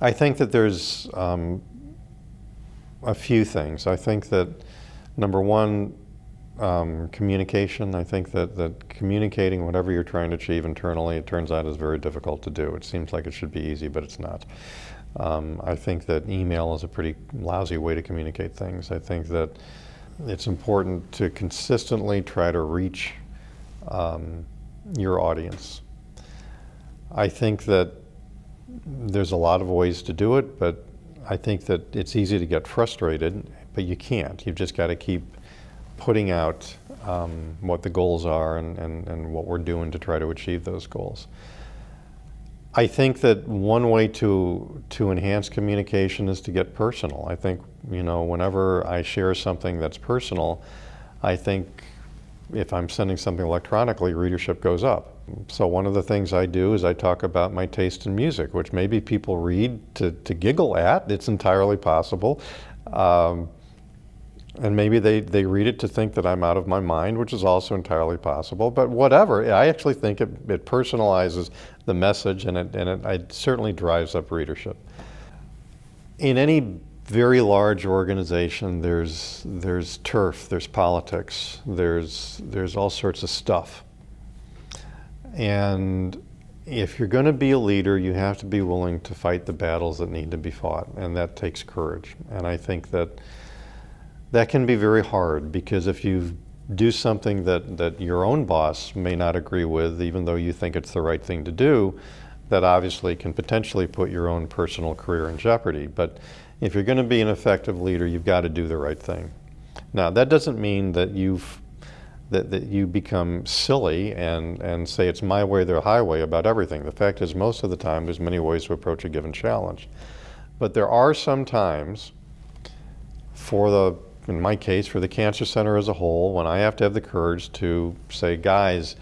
I think that there's a few things. I think that number one, communication. I think that communicating whatever you're trying to achieve internally, it turns out is very difficult to do. It seems like it should be easy, but it's not. I think that email is a pretty lousy way to communicate things. I think that it's important to consistently try to reach your audience. I think that there's a lot of ways to do it, but I think that it's easy to get frustrated, but you can't. You've just got to keep putting out what the goals are and what we're doing to try to achieve those goals. I think that one way to enhance communication is to get personal. I think, whenever I share something that's personal, I think if I'm sending something electronically, readership goes up. So one of the things I do is I talk about my taste in music, which maybe people read to giggle at. It's entirely possible. And maybe they read it to think that I'm out of my mind, which is also entirely possible. But whatever, I actually think it personalizes the message, and it certainly drives up readership. In any very large organization, there's turf, there's politics, there's all sorts of stuff. And if you're going to be a leader, you have to be willing to fight the battles that need to be fought, and that takes courage. And I think that can be very hard, because if you do something that your own boss may not agree with, even though you think it's the right thing to do, that obviously can potentially put your own personal career in jeopardy. But if you're going to be an effective leader, you've got to do the right thing. Now, that doesn't mean that you become silly and say it's my way or the highway about everything. The fact is, most of the time, there's many ways to approach a given challenge. But there are some times, in my case, for the Cancer Center as a whole, when I have to have the courage to say, guys,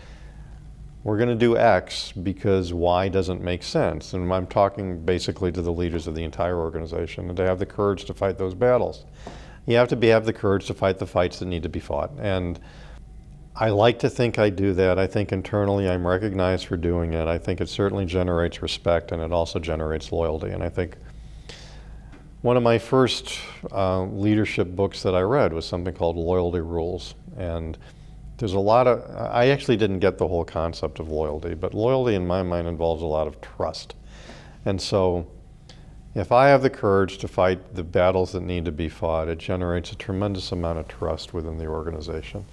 we're going to do X because Y doesn't make sense. And I'm talking basically to the leaders of the entire organization, and to have the courage to fight those battles. You have to have the courage to fight the fights that need to be fought. And I like to think I do that. I think internally I'm recognized for doing it. I think it certainly generates respect, and it also generates loyalty. And I think one of my first leadership books that I read was something called Loyalty Rules. And there's I actually didn't get the whole concept of loyalty, but loyalty in my mind involves a lot of trust. And so if I have the courage to fight the battles that need to be fought, it generates a tremendous amount of trust within the organization.